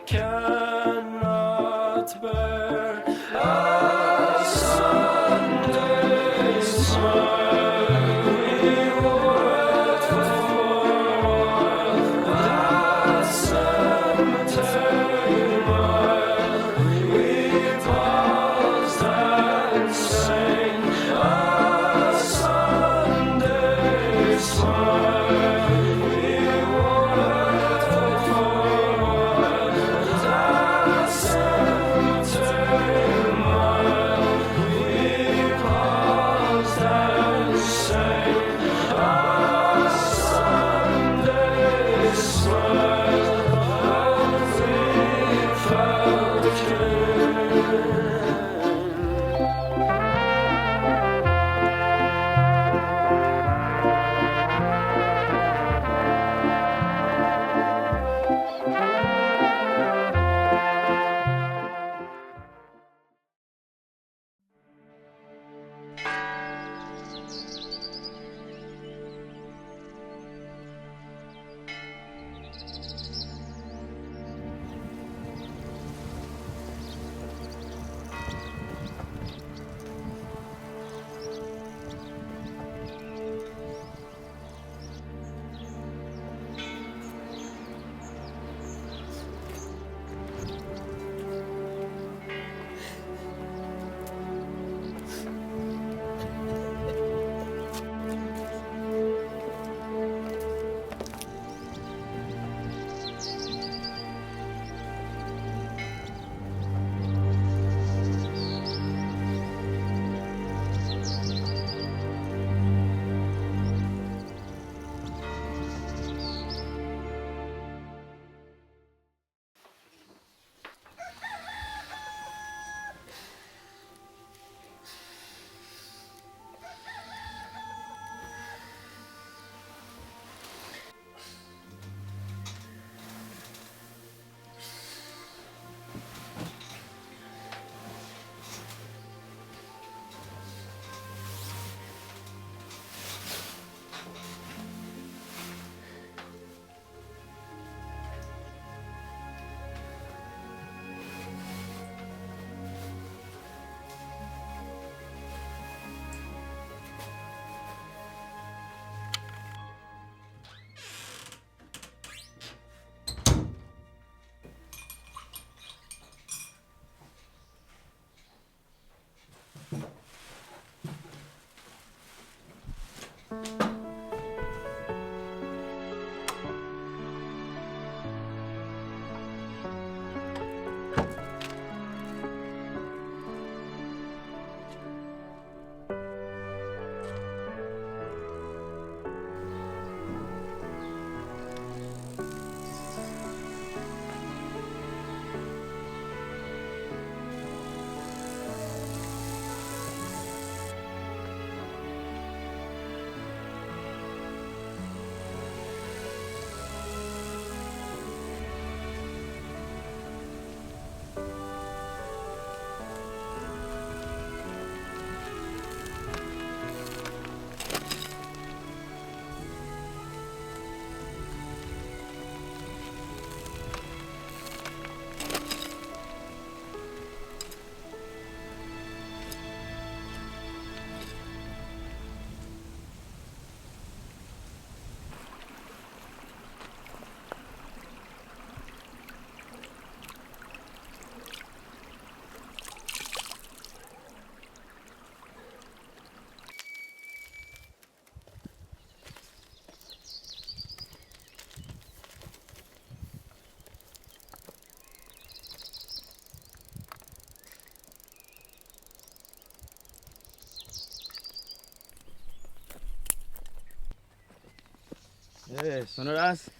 cannot bear a Sunday smile. We worked for that cemetery mile. We paused and sang a Sunday smile. We worked for that cemetery mile. We paused and sang a Sunday smile. And we felt good. Sonoras.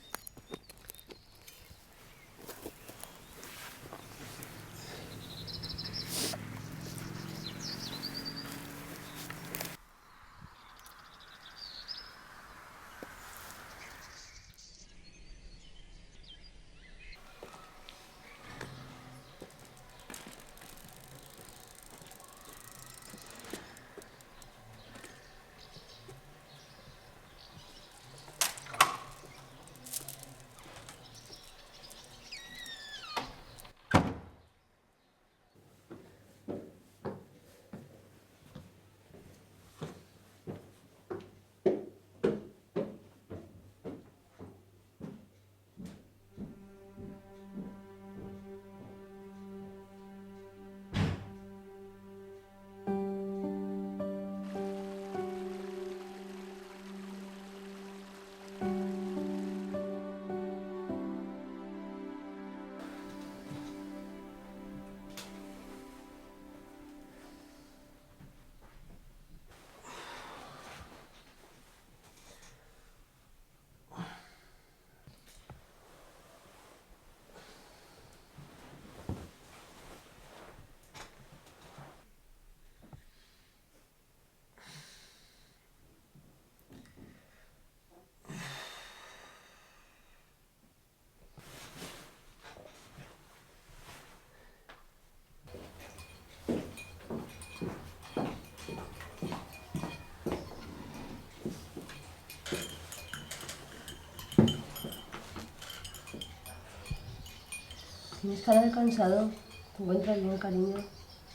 Tienes cara de cansado. ¿Te encuentras bien, cariño?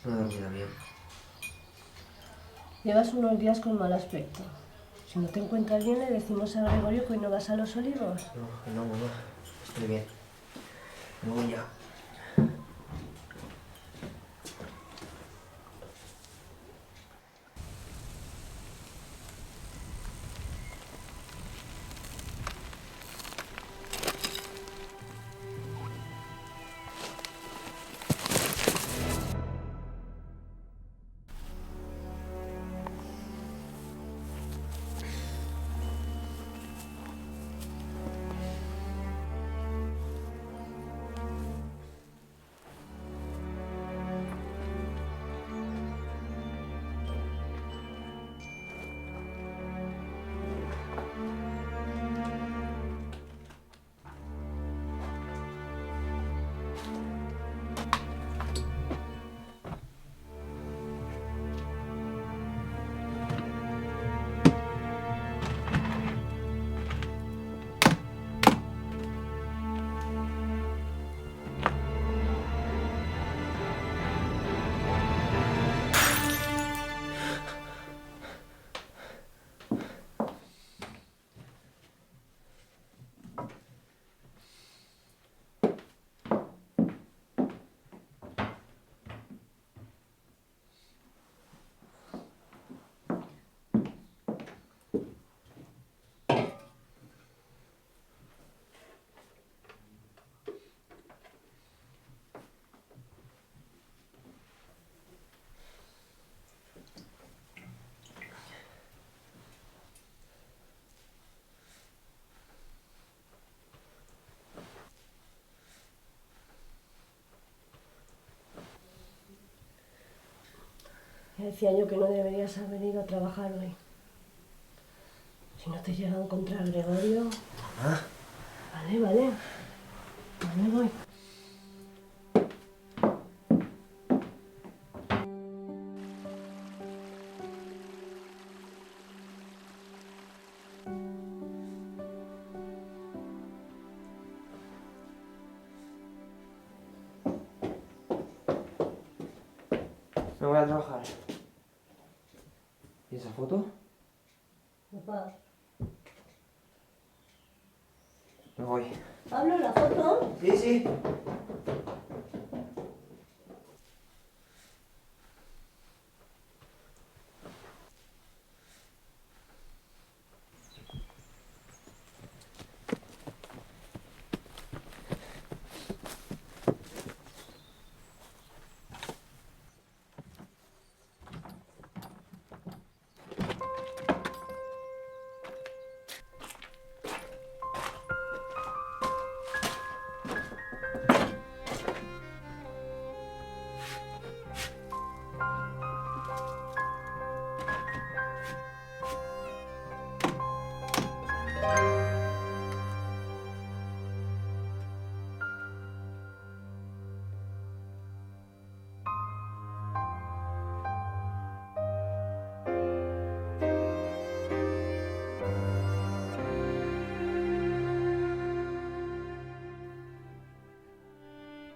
No he dormido bien. Llevas unos días con mal aspecto. Si no te encuentras bien, le decimos a Gregorio que hoy no vas a Los Olivos. No, mamá. Estoy bien. Me voy ya. Ya decía yo que no deberías haber ido a trabajar hoy. Si no te llega a encontrar Gregorio... Mamá. Vale. Me voy. Me voy a trabajar. ¿Y esa foto? Papá. Me voy. ¿Pablo, la foto? Sí.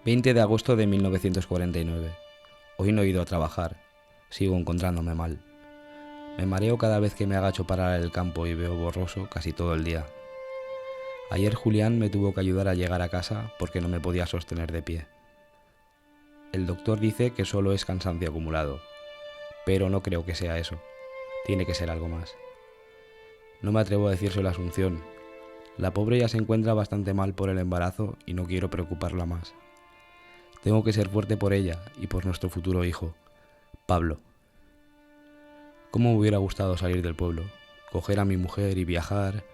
...20 de agosto de 1949. Hoy no he ido a trabajar. Sigo encontrándome mal. Me mareo cada vez que me agacho para el campo y veo borroso casi todo el día. Ayer Julián me tuvo que ayudar a llegar a casa porque no me podía sostener de pie. El doctor dice que solo es cansancio acumulado, pero no creo que sea eso. Tiene que ser algo más. No me atrevo a decírselo a Asunción. La pobre ya se encuentra bastante mal por el embarazo y no quiero preocuparla más. Tengo que ser fuerte por ella y por nuestro futuro hijo, Pablo. ¿Cómo me hubiera gustado salir del pueblo, coger a mi mujer y viajar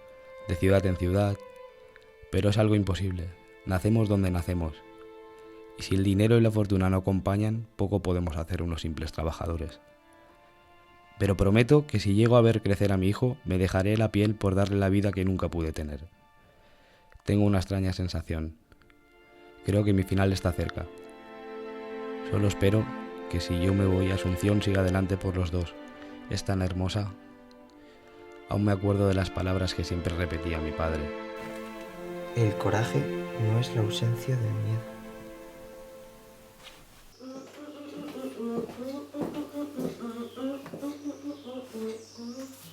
de ciudad en ciudad? Pero es algo imposible. Nacemos donde nacemos. Y si el dinero y la fortuna no acompañan, poco podemos hacer unos simples trabajadores. Pero prometo que si llego a ver crecer a mi hijo, me dejaré la piel por darle la vida que nunca pude tener. Tengo una extraña sensación. Creo que mi final está cerca. Solo espero que si yo me voy, Asunción siga adelante por los dos. Es tan hermosa. Aún me acuerdo de las palabras que siempre repetía mi padre. El coraje no es la ausencia del miedo, Mm.